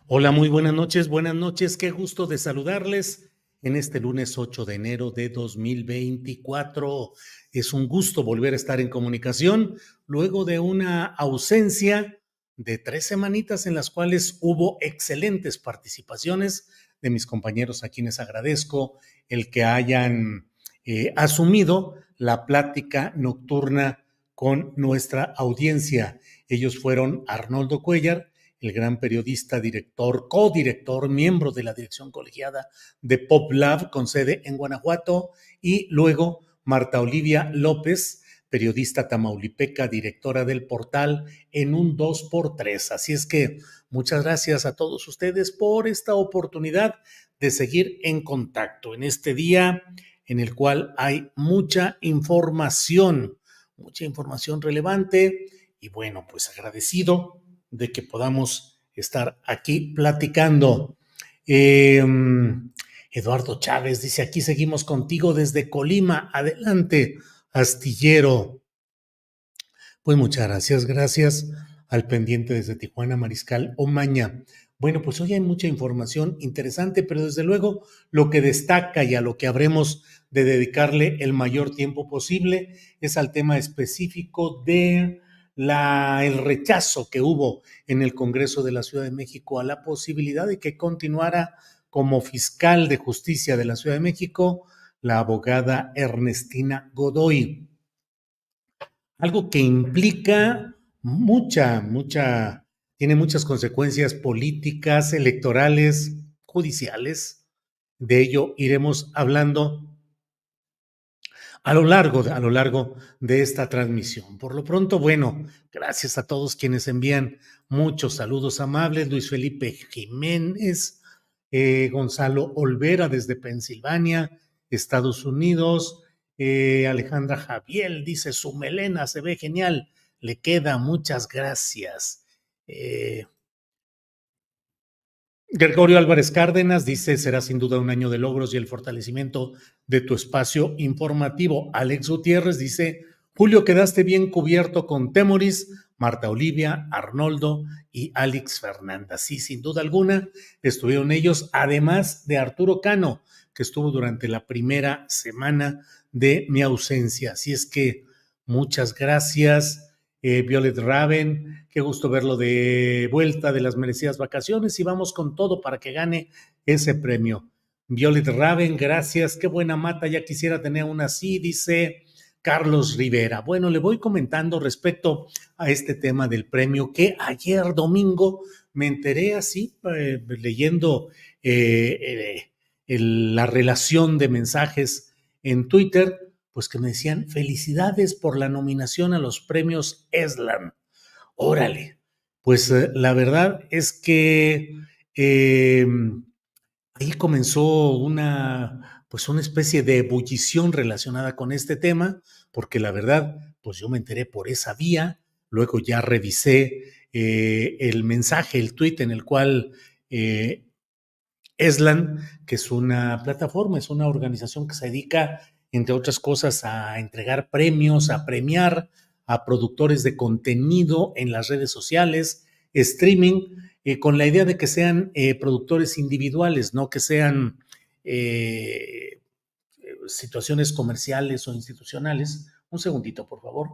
Hola, muy buenas noches, qué gusto de saludarles en este lunes 8 de enero de 2024. Es un gusto volver a estar en comunicación luego de una ausencia de 3 semanitas en las cuales hubo excelentes participaciones de mis compañeros a quienes agradezco el que hayan asumido la plática nocturna con nuestra audiencia. Ellos fueron Arnoldo Cuellar, el gran periodista, director, codirector, miembro de la dirección colegiada de PopLab con sede en Guanajuato, y luego Marta Olivia López, periodista tamaulipeca, directora del portal En un 2x3. Así es que muchas gracias a todos ustedes por esta oportunidad de seguir en contacto en este día en el cual hay mucha información relevante y bueno, pues agradecido de que podamos estar aquí platicando. Eh, Eduardo Chávez dice, aquí seguimos contigo desde Colima. Adelante, astillero. Pues muchas gracias, gracias al pendiente desde Tijuana, Mariscal Omaña. Bueno, pues hoy hay mucha información interesante, pero desde luego lo que destaca y a lo que habremos de dedicarle el mayor tiempo posible es al tema específico de el rechazo que hubo en el Congreso de la Ciudad de México a la posibilidad de que continuara como fiscal de justicia de la Ciudad de México la abogada Ernestina Godoy. Algo que implica tiene muchas consecuencias políticas, electorales, judiciales. De ello iremos hablando a lo largo de esta transmisión. Por lo pronto, bueno, gracias a todos quienes envían muchos saludos amables. Luis Felipe Jiménez, Gonzalo Olvera desde Pensilvania, Estados Unidos. Alejandra Javier dice, su melena se ve genial, le queda, muchas gracias. Gregorio Álvarez Cárdenas dice, será sin duda un año de logros y el fortalecimiento de tu espacio informativo. Alex Gutiérrez dice, Julio, quedaste bien cubierto con Temoris, Marta Olivia, Arnoldo y Alex Fernanda. Sí, sin duda alguna, estuvieron ellos, además de Arturo Cano, que estuvo durante la primera semana de mi ausencia. Así es que muchas gracias. Violet Raven, qué gusto verlo de vuelta de las merecidas vacaciones y vamos con todo para que gane ese premio. Violet Raven, gracias, qué buena mata, ya quisiera tener una así, dice Carlos Rivera. Bueno, le voy comentando respecto a este tema del premio que ayer domingo me enteré así, leyendo la relación de mensajes en Twitter, pues que me decían felicidades por la nominación a los premios ESLAN. Órale, pues la verdad es que eh, ahí comenzó pues una especie de ebullición relacionada con este tema, porque la verdad, pues yo me enteré por esa vía, luego ya revisé el mensaje, el tuit en el cual ESLAN, que es una plataforma, es una organización que se dedica, entre otras cosas, a entregar premios, a premiar a productores de contenido en las redes sociales, streaming, con la idea de que sean productores individuales, no que sean situaciones comerciales o institucionales. Un segundito, por favor.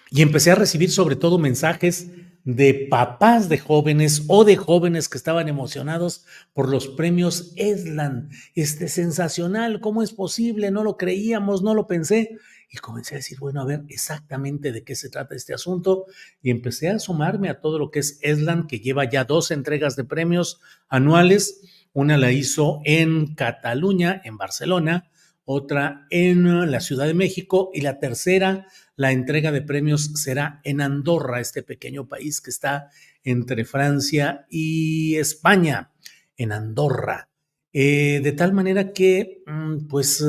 Y empecé a recibir sobre todo mensajes de papás de jóvenes o de jóvenes que estaban emocionados por los premios ESLAN. Sensacional, ¿cómo es posible? No lo creíamos, no lo pensé. Y comencé a decir, bueno, a ver exactamente de qué se trata este asunto. Y empecé a sumarme a todo lo que es ESLAN, que lleva ya 2 entregas de premios anuales. Una la hizo en Cataluña, en Barcelona, otra en la Ciudad de México y la tercera, la entrega de premios será en Andorra, este pequeño país que está entre Francia y España, en Andorra. De tal manera que, pues,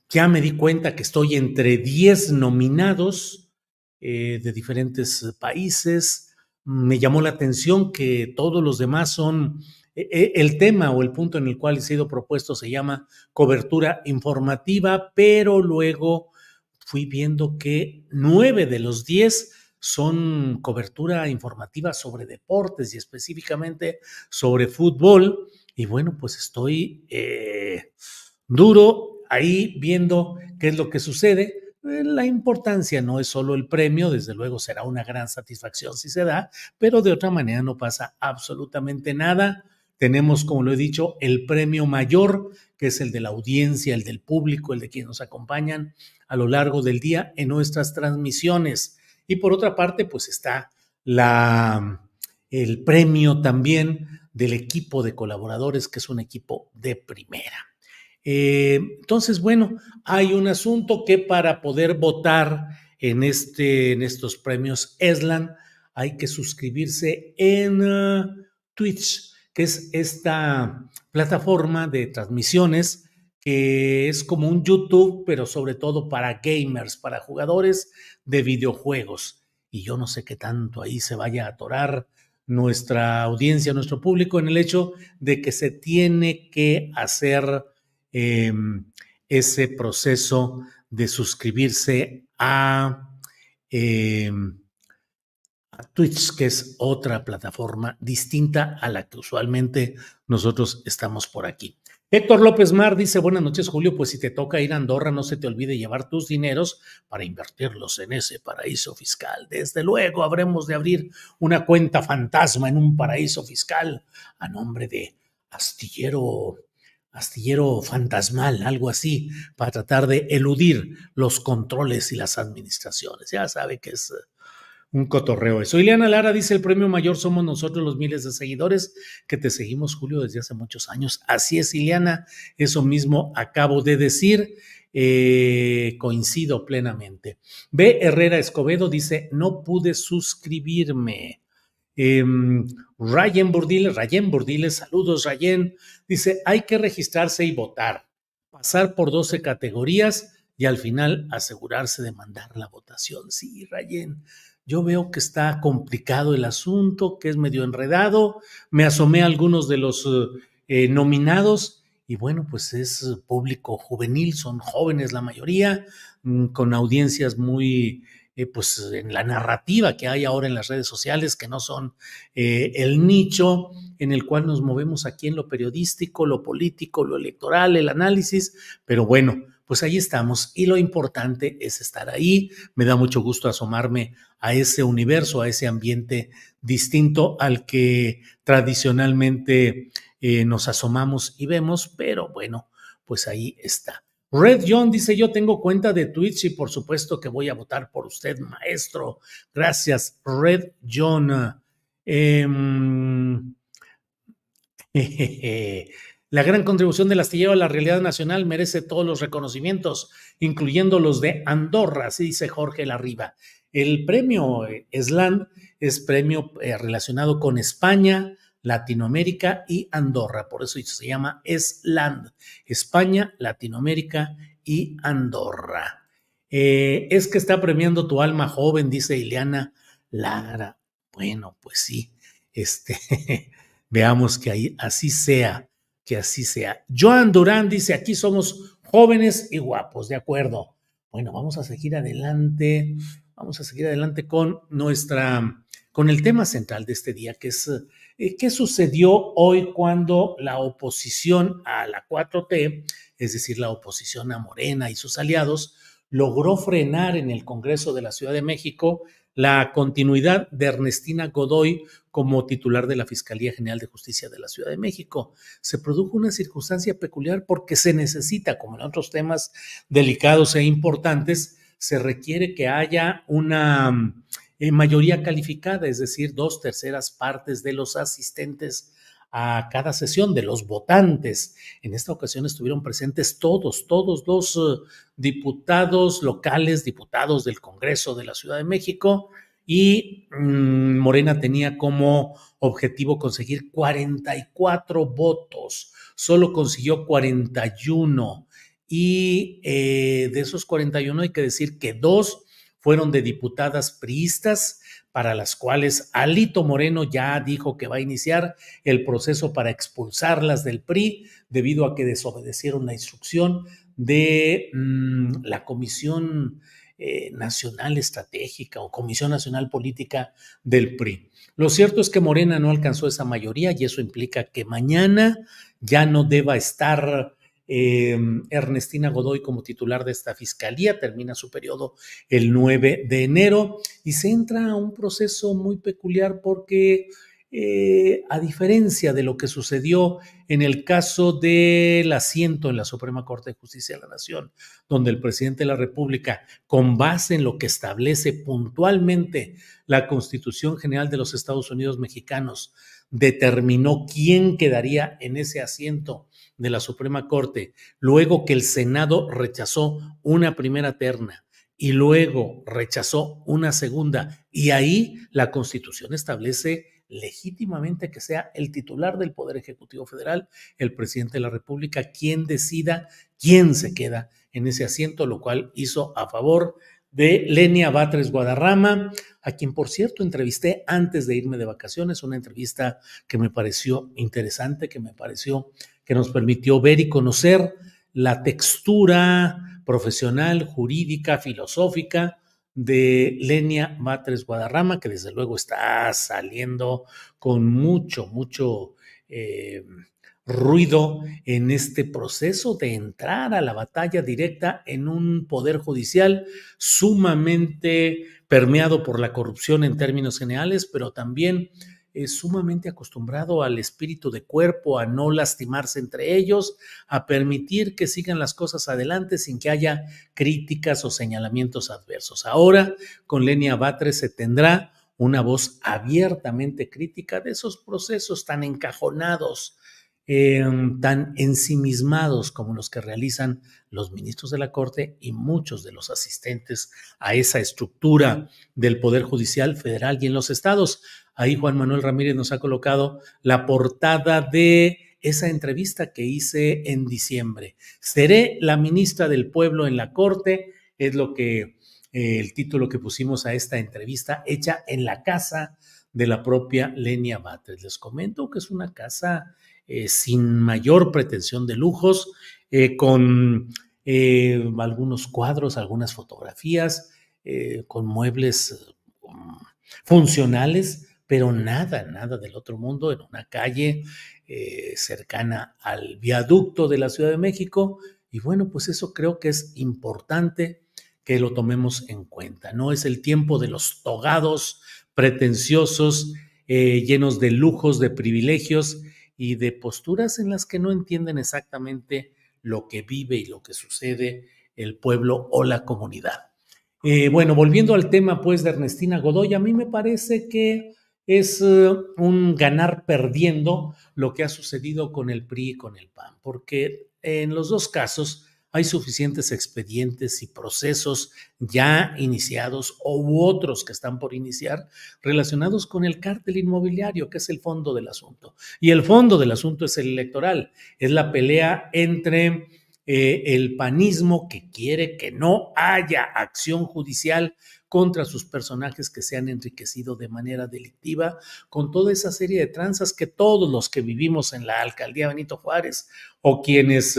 ya me di cuenta que estoy entre 10 nominados de diferentes países. Me llamó la atención que todos los demás son, el tema o el punto en el cual he sido propuesto se llama cobertura informativa, pero luego fui viendo que 9 de los 10 son cobertura informativa sobre deportes y específicamente sobre fútbol. Y bueno, pues estoy duro ahí viendo qué es lo que sucede. La importancia no es solo el premio, desde luego será una gran satisfacción si se da, pero de otra manera no pasa absolutamente nada. Tenemos, como lo he dicho, el premio mayor, que es el de la audiencia, el del público, el de quienes nos acompañan a lo largo del día en nuestras transmisiones. Y por otra parte, pues está el premio también del equipo de colaboradores, que es un equipo de primera. Entonces, bueno, hay un asunto que para poder votar en estos premios ESLAN hay que suscribirse en Twitch, que es esta plataforma de transmisiones que es como un YouTube, pero sobre todo para gamers, para jugadores de videojuegos. Y yo no sé qué tanto ahí se vaya a atorar nuestra audiencia, nuestro público, en el hecho de que se tiene que hacer eh, ese proceso de suscribirse eh, a Twitch, que es otra plataforma distinta a la que usualmente nosotros estamos por aquí. Héctor López Mar dice, buenas noches, Julio, pues si te toca ir a Andorra, no se te olvide llevar tus dineros para invertirlos en ese paraíso fiscal. Desde luego, habremos de abrir una cuenta fantasma en un paraíso fiscal a nombre de Astillero Fantasmal, algo así, para tratar de eludir los controles y las administraciones. Ya sabe que es un cotorreo eso. Ileana Lara dice, el premio mayor somos nosotros los miles de seguidores que te seguimos, Julio, desde hace muchos años. Así es, Ileana, eso mismo acabo de decir, coincido plenamente. B. Herrera Escobedo dice, no pude suscribirme. Eh, Rayen Burdiles, saludos Rayen, dice, hay que registrarse y votar, pasar por 12 categorías y al final asegurarse de mandar la votación. Sí, Rayen, yo veo que está complicado el asunto, que es medio enredado. Me asomé a algunos de los nominados y bueno, pues es público juvenil, son jóvenes la mayoría, con audiencias muy, pues en la narrativa que hay ahora en las redes sociales, que no son el nicho en el cual nos movemos aquí en lo periodístico, lo político, lo electoral, el análisis, pero bueno, pues ahí estamos y lo importante es estar ahí. Me da mucho gusto asomarme a ese universo, a ese ambiente distinto al que tradicionalmente nos asomamos y vemos, pero bueno, pues ahí está. Red John dice, yo tengo cuenta de Twitch y por supuesto que voy a votar por usted, maestro. Gracias, Red John. Eh, La gran contribución del astillero a la realidad nacional merece todos los reconocimientos, incluyendo los de Andorra, así dice Jorge Larriba. El premio ESLAN es premio relacionado con España, Latinoamérica y Andorra, por eso se llama ESLAN, España, Latinoamérica y Andorra. Es que está premiando tu alma joven, dice Ileana Lara. Bueno, pues sí, veamos que ahí así sea, que así sea. Joan Durán dice, aquí somos jóvenes y guapos, de acuerdo. Bueno, vamos a seguir adelante con el tema central de este día, que es qué sucedió hoy cuando la oposición a la 4T, es decir, la oposición a Morena y sus aliados, logró frenar en el Congreso de la Ciudad de México la continuidad de Ernestina Godoy como titular de la Fiscalía General de Justicia de la Ciudad de México. Se produjo una circunstancia peculiar porque se necesita, como en otros temas delicados e importantes, se requiere que haya una mayoría calificada, es decir, 2/3 de los asistentes a cada sesión, de los votantes. En esta ocasión estuvieron presentes todos los diputados locales, diputados del Congreso de la Ciudad de México, y Morena tenía como objetivo conseguir 44 votos, solo consiguió 41 y de esos 41 hay que decir que 2 fueron de diputadas priistas, para las cuales Alito Moreno ya dijo que va a iniciar el proceso para expulsarlas del PRI debido a que desobedecieron la instrucción de la Comisión Nacional Estratégica o Comisión Nacional Política del PRI. Lo cierto es que Morena no alcanzó esa mayoría y eso implica que mañana ya no deba estar Ernestina Godoy como titular de esta fiscalía, termina su periodo el 9 de enero y se entra a un proceso muy peculiar porque a diferencia de lo que sucedió en el caso del asiento en la Suprema Corte de Justicia de la Nación, donde el presidente de la República, con base en lo que establece puntualmente la Constitución General de los Estados Unidos Mexicanos, determinó quién quedaría en ese asiento de la Suprema Corte, luego que el Senado rechazó una primera terna y luego rechazó una segunda, y ahí la Constitución establece legítimamente que sea el titular del Poder Ejecutivo Federal, el presidente de la República, quien decida quién se queda en ese asiento, lo cual hizo a favor de Lenia Batres Guadarrama, a quien por cierto entrevisté antes de irme de vacaciones, una entrevista que me pareció interesante, que me pareció que nos permitió ver y conocer la textura profesional, jurídica, filosófica de Lenia Batres Guadarrama, que desde luego está saliendo con mucho eh, ruido en este proceso de entrar a la batalla directa en un poder judicial sumamente permeado por la corrupción en términos generales, pero también es sumamente acostumbrado al espíritu de cuerpo, a no lastimarse entre ellos, a permitir que sigan las cosas adelante sin que haya críticas o señalamientos adversos. Ahora, con Lenia Batres se tendrá una voz abiertamente crítica de esos procesos tan encajonados, tan ensimismados como los que realizan los ministros de la Corte y muchos de los asistentes a esa estructura del Poder Judicial federal y en los estados. Ahí Juan Manuel Ramírez nos ha colocado la portada de esa entrevista que hice en diciembre. Seré la ministra del pueblo en la Corte, es lo que el título que pusimos a esta entrevista, hecha en la casa de la propia Lenia Batres. Les comento que es una casa sin mayor pretensión de lujos, con algunos cuadros, algunas fotografías, con muebles funcionales, pero nada del otro mundo, en una calle cercana al viaducto de la Ciudad de México. Y bueno, pues eso creo que es importante que lo tomemos en cuenta. No es el tiempo de los togados pretenciosos, llenos de lujos, de privilegios y de posturas en las que no entienden exactamente lo que vive y lo que sucede el pueblo o la comunidad. Bueno, volviendo al tema pues de Ernestina Godoy, a mí me parece que es un ganar perdiendo lo que ha sucedido con el PRI y con el PAN, porque en los dos casos hay suficientes expedientes y procesos ya iniciados u otros que están por iniciar relacionados con el cártel inmobiliario, que es el fondo del asunto. Y el fondo del asunto es el electoral, es la pelea entre el panismo que quiere que no haya acción judicial contra sus personajes que se han enriquecido de manera delictiva, con toda esa serie de tranzas que todos los que vivimos en la alcaldía Benito Juárez o quienes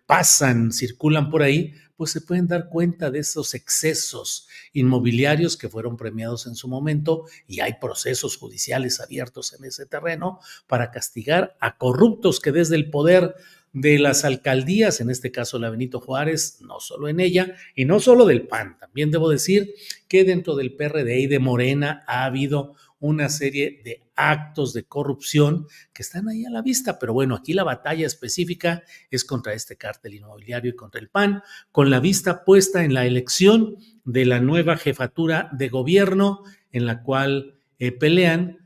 pasan, circulan por ahí, pues se pueden dar cuenta de esos excesos inmobiliarios que fueron premiados en su momento y hay procesos judiciales abiertos en ese terreno para castigar a corruptos que desde el poder de las alcaldías, en este caso la Benito Juárez, no solo en ella, y no solo del PAN, también debo decir que dentro del PRD y de Morena ha habido una serie de actos de corrupción que están ahí a la vista, pero bueno, aquí la batalla específica es contra este cártel inmobiliario y contra el PAN, con la vista puesta en la elección de la nueva jefatura de gobierno en la cual pelean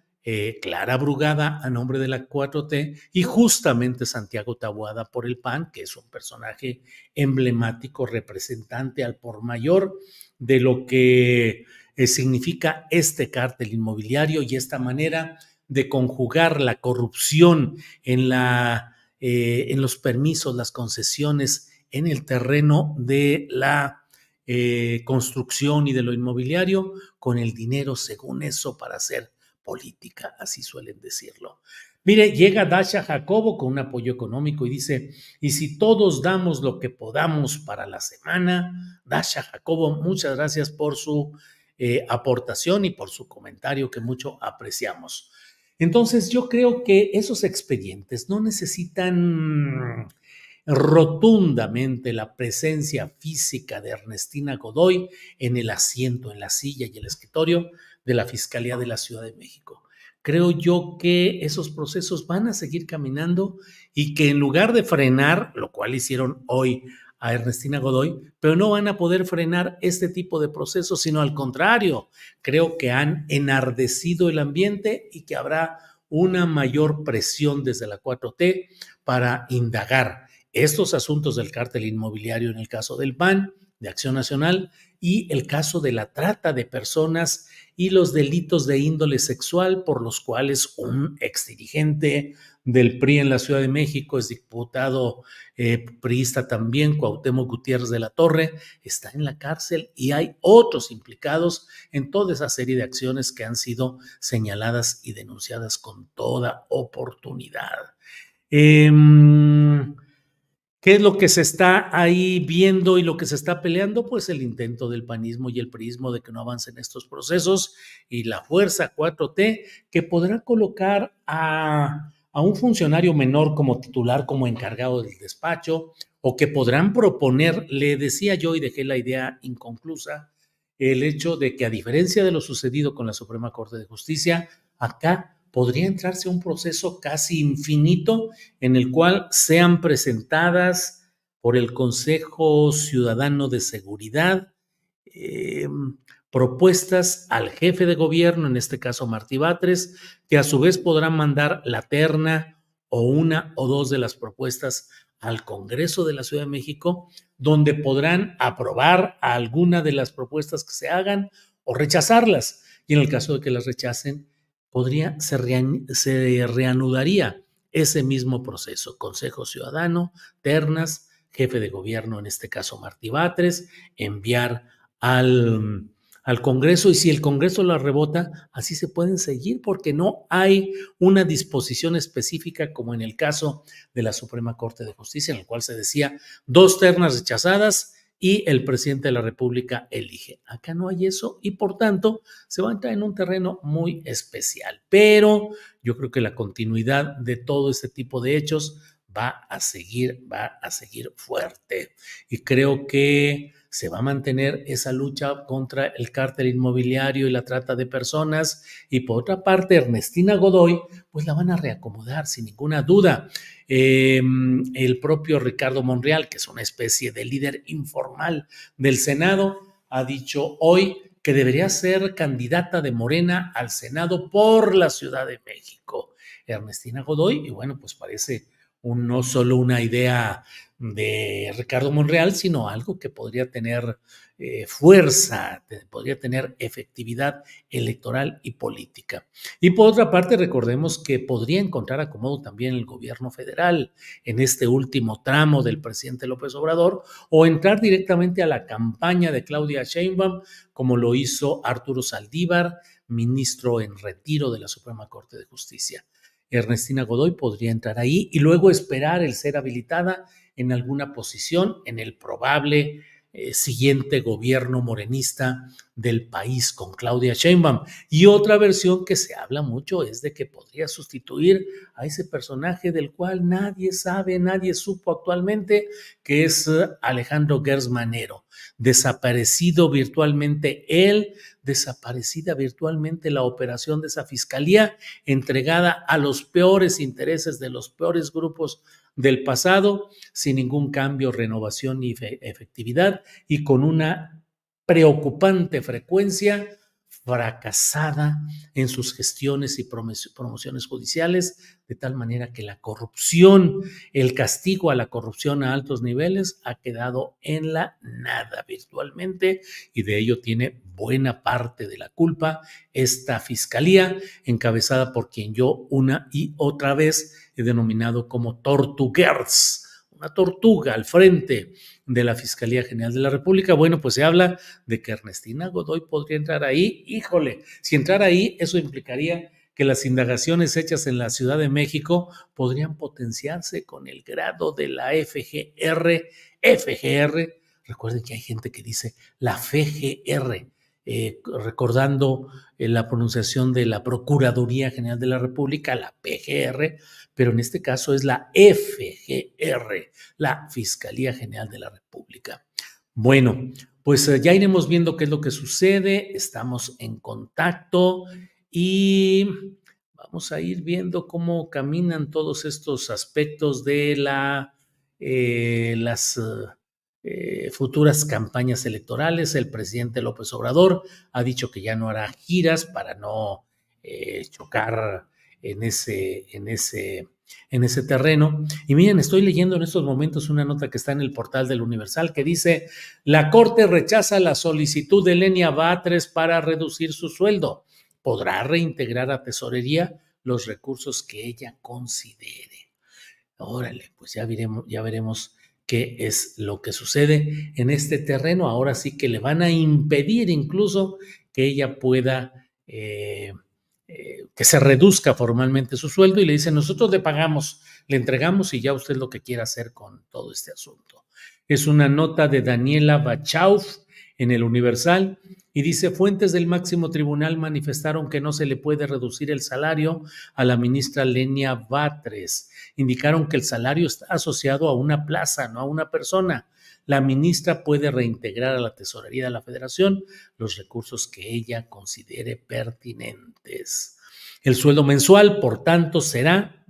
Clara Brugada a nombre de la 4T y justamente Santiago Taboada por el PAN, que es un personaje emblemático, representante al por mayor de lo que significa este cártel inmobiliario y esta manera de conjugar la corrupción en los permisos, las concesiones en el terreno de la construcción y de lo inmobiliario con el dinero, según eso, para hacer política, así suelen decirlo. Mire, llega Dasha Jacobo con un apoyo económico y dice, y si todos damos lo que podamos para la semana, Dasha Jacobo, muchas gracias por su aportación y por su comentario que mucho apreciamos. Entonces, yo creo que esos expedientes no necesitan rotundamente la presencia física de Ernestina Godoy en el asiento, en la silla y el escritorio de la Fiscalía de la Ciudad de México. Creo yo que esos procesos van a seguir caminando y que en lugar de frenar, lo cual hicieron hoy a Ernestina Godoy, pero no van a poder frenar este tipo de procesos, sino al contrario, creo que han enardecido el ambiente y que habrá una mayor presión desde la 4T para indagar estos asuntos del cártel inmobiliario en el caso del PAN, de Acción Nacional, y el caso de la trata de personas y los delitos de índole sexual por los cuales un exdirigente del PRI en la Ciudad de México, es diputado priista también, Cuauhtémoc Gutiérrez de la Torre, está en la cárcel y hay otros implicados en toda esa serie de acciones que han sido señaladas y denunciadas con toda oportunidad. Eh, ¿Qué es lo que se está ahí viendo y lo que se está peleando? Pues el intento del panismo y el priismo de que no avancen estos procesos y la fuerza 4T que podrá colocar a un funcionario menor como titular, como encargado del despacho, o que podrán proponer, le decía yo y dejé la idea inconclusa, el hecho de que a diferencia de lo sucedido con la Suprema Corte de Justicia, acá podría entrarse un proceso casi infinito en el cual sean presentadas por el Consejo Ciudadano de Seguridad eh, propuestas al jefe de gobierno, en este caso Martí Batres, que a su vez podrán mandar la terna o una o dos de las propuestas al Congreso de la Ciudad de México, donde podrán aprobar alguna de las propuestas que se hagan o rechazarlas. Y en el caso de que las rechacen, se reanudaría ese mismo proceso, Consejo Ciudadano, ternas, jefe de gobierno, en este caso Martí Batres, enviar al Congreso y si el Congreso la rebota, así se pueden seguir porque no hay una disposición específica como en el caso de la Suprema Corte de Justicia, en el cual se decía 2 ternas rechazadas y el presidente de la República elige. Acá no hay eso y por tanto se va a entrar en un terreno muy especial. Pero yo creo que la continuidad de todo este tipo de hechos va a seguir fuerte. Y creo que se va a mantener esa lucha contra el cártel inmobiliario y la trata de personas. Y por otra parte, Ernestina Godoy, pues la van a reacomodar sin ninguna duda. El propio Ricardo Monreal, que es una especie de líder informal del Senado, ha dicho hoy que debería ser candidata de Morena al Senado por la Ciudad de México. Ernestina Godoy, y bueno, pues parece no solo una idea de Ricardo Monreal, sino algo que podría tener fuerza, podría tener efectividad electoral y política. Y por otra parte, recordemos que podría encontrar acomodo también el gobierno federal en este último tramo del presidente López Obrador o entrar directamente a la campaña de Claudia Sheinbaum, como lo hizo Arturo Saldívar, ministro en retiro de la Suprema Corte de Justicia. Ernestina Godoy podría entrar ahí y luego esperar el ser habilitada en alguna posición en el probable siguiente gobierno morenista del país con Claudia Sheinbaum. Y otra versión que se habla mucho es de que podría sustituir a ese personaje del cual nadie sabe, nadie supo actualmente, que es Alejandro Gertz Manero. Desaparecido virtualmente él, desaparecida virtualmente la operación de esa fiscalía, entregada a los peores intereses de los peores grupos del pasado, sin ningún cambio, renovación ni efectividad y con una preocupante frecuencia fracasada en sus gestiones y promociones judiciales, de tal manera que la corrupción, el castigo a la corrupción a altos niveles ha quedado en la nada virtualmente y de ello tiene buena parte de la culpa esta fiscalía encabezada por quien yo una y otra vez he denominado como Tortuguers, una tortuga al frente de la Fiscalía General de la República. Bueno, pues se habla de que Ernestina Godoy podría entrar ahí. Híjole, si entrara ahí, eso implicaría que las indagaciones hechas en la Ciudad de México podrían potenciarse con el grado de la FGR. Recuerden que hay gente que dice la FGR, recordando la pronunciación de la Procuraduría General de la República, la PGR, pero en este caso es la FGR, la Fiscalía General de la República. Bueno, pues ya iremos viendo qué es lo que sucede, estamos en contacto y vamos a ir viendo cómo caminan todos estos aspectos de las futuras campañas electorales. El presidente López Obrador ha dicho que ya no hará giras para no chocar en ese terreno. Y miren, estoy leyendo en estos momentos una nota que está en el portal del Universal que dice: la Corte rechaza la solicitud de Lenia Batres para reducir su sueldo. Podrá reintegrar a tesorería los recursos que ella considere. Órale, pues ya veremos qué es lo que sucede en este terreno. Ahora sí que le van a impedir incluso que ella pueda, que se reduzca formalmente su sueldo, y le dicen: nosotros le pagamos, le entregamos y ya usted lo que quiera hacer con todo este asunto. Es una nota de Daniela Bachauf en el Universal y dice: fuentes del máximo tribunal manifestaron que no se le puede reducir el salario a la ministra Lenia Batres. Indicaron que el salario está asociado a una plaza, no a una persona. La ministra puede reintegrar a la tesorería de la Federación los recursos que ella considere pertinentes. El sueldo mensual, por tanto, será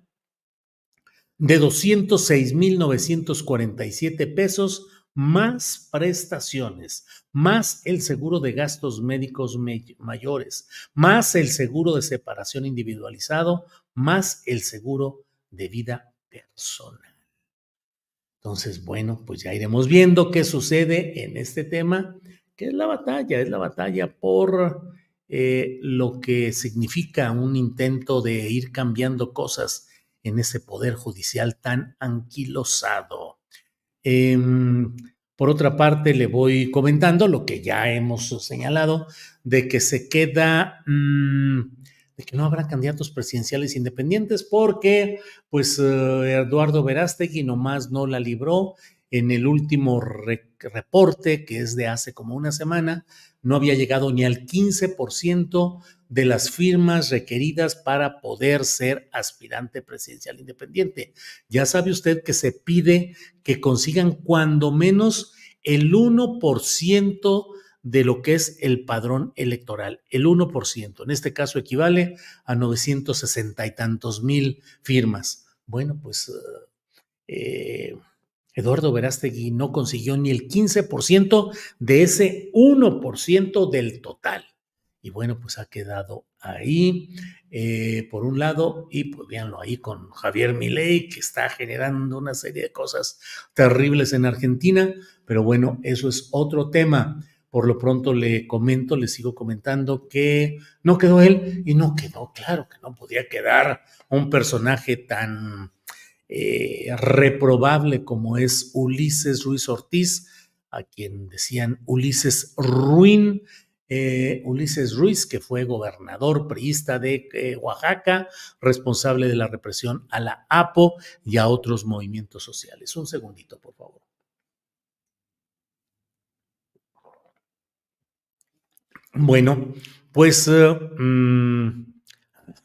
de 206,947 pesos más prestaciones, más el seguro de gastos médicos mayores, más el seguro de separación individualizado, más el seguro de vida personal. Entonces, bueno, pues ya iremos viendo qué sucede en este tema, que es la batalla por lo que significa un intento de ir cambiando cosas en ese poder judicial tan anquilosado. Por otra parte, le voy comentando lo que ya hemos señalado, de que se queda, de que no habrá candidatos presidenciales independientes porque, pues, Eduardo Verástegui nomás no la libró. En el último reporte, que es de hace como una semana, no había llegado ni al 15% de las firmas requeridas para poder ser aspirante presidencial independiente. Ya sabe usted que se pide que consigan cuando menos el 1% de lo que es el padrón electoral. El 1%, en este caso equivale a 960 y tantos mil firmas. Bueno, pues Eduardo Verástegui no consiguió ni el 15% de ese 1% del total. Y bueno, pues ha quedado ahí, por un lado, y pues véanlo ahí con Javier Milei, que está generando una serie de cosas terribles en Argentina, pero bueno, eso es otro tema. Por lo pronto le sigo comentando que no quedó él, y no quedó, claro que no podía quedar un personaje tan reprobable como es Ulises Ruiz Ortiz, a quien decían Ulises Ruin. Ulises Ruiz, que fue gobernador priista de Oaxaca, responsable de la represión a la APO y a otros movimientos sociales. Un segundito, por favor. Bueno, pues,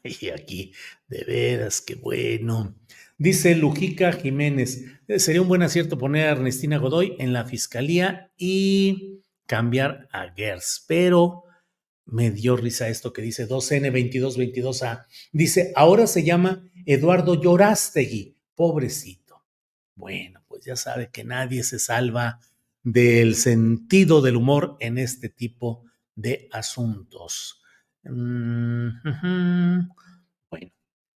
y aquí, de veras, qué bueno. Dice Lujica Jiménez: sería un buen acierto poner a Ernestina Godoy en la fiscalía y cambiar a Gers, pero me dio risa esto que dice 2N2222A. Dice: ahora se llama Eduardo Llorástegui, pobrecito. Bueno, pues ya sabe que nadie se salva del sentido del humor en este tipo de asuntos. Bueno,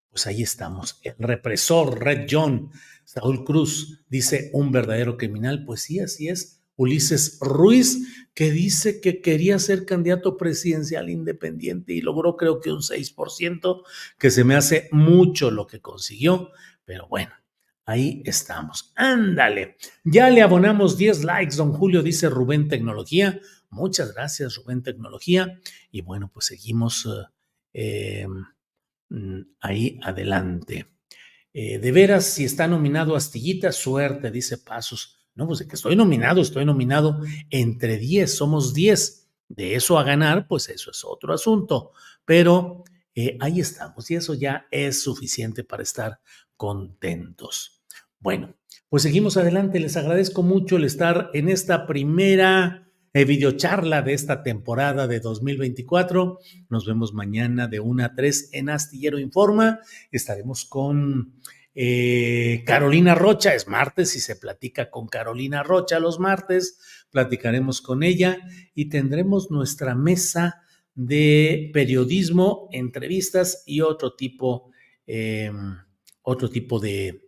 pues ahí estamos. El represor Red John, Saúl Cruz, dice: un verdadero criminal. Pues sí, así es. Ulises Ruiz, que dice que quería ser candidato presidencial independiente y logró creo que un 6%, que se me hace mucho lo que consiguió, pero bueno, ahí estamos. Ándale, ya le abonamos 10 likes, don Julio, dice Rubén Tecnología. Muchas gracias, Rubén Tecnología. Y bueno, pues seguimos ahí adelante. De veras, si está nominado Astillita, suerte, dice Pasos. No, pues de que estoy nominado entre 10, somos 10. De eso a ganar, pues eso es otro asunto. Pero ahí estamos y eso ya es suficiente para estar contentos. Bueno, pues seguimos adelante. Les agradezco mucho el estar en esta primera videocharla de esta temporada de 2024. Nos vemos mañana de 1 a 3 en Astillero Informa. Estaremos con Carolina Rocha, es martes y se platica con Carolina Rocha los martes, platicaremos con ella y tendremos nuestra mesa de periodismo, entrevistas y eh, otro tipo de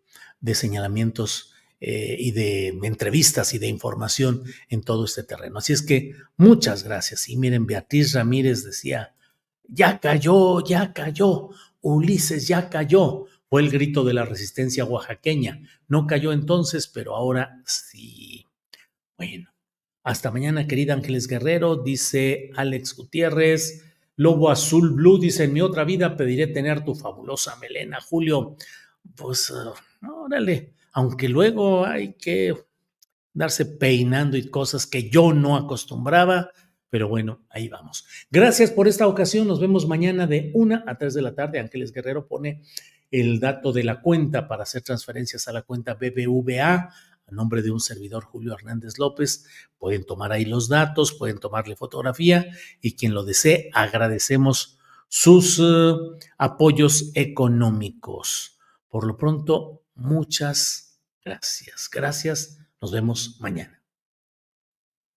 señalamientos y de entrevistas y de información en todo este terreno. Así es que muchas gracias. Y miren, Beatriz Ramírez decía, ya cayó, Ulises ya cayó. Fue el grito de la resistencia oaxaqueña. No cayó entonces, pero ahora sí. Bueno, hasta mañana, querida Ángeles Guerrero, dice Alex Gutiérrez. Lobo Azul Blue dice, en mi otra vida pediré tener tu fabulosa melena, Julio. Pues, órale, aunque luego hay que darse peinando y cosas que yo no acostumbraba, pero bueno, ahí vamos. Gracias por esta ocasión, nos vemos mañana de 1 a 3 de la tarde. Ángeles Guerrero pone el dato de la cuenta para hacer transferencias a la cuenta BBVA a nombre de un servidor Julio Hernández López. Pueden tomar ahí los datos, pueden tomarle fotografía y quien lo desee, agradecemos sus apoyos económicos. Por lo pronto, muchas gracias. Gracias. Nos vemos mañana.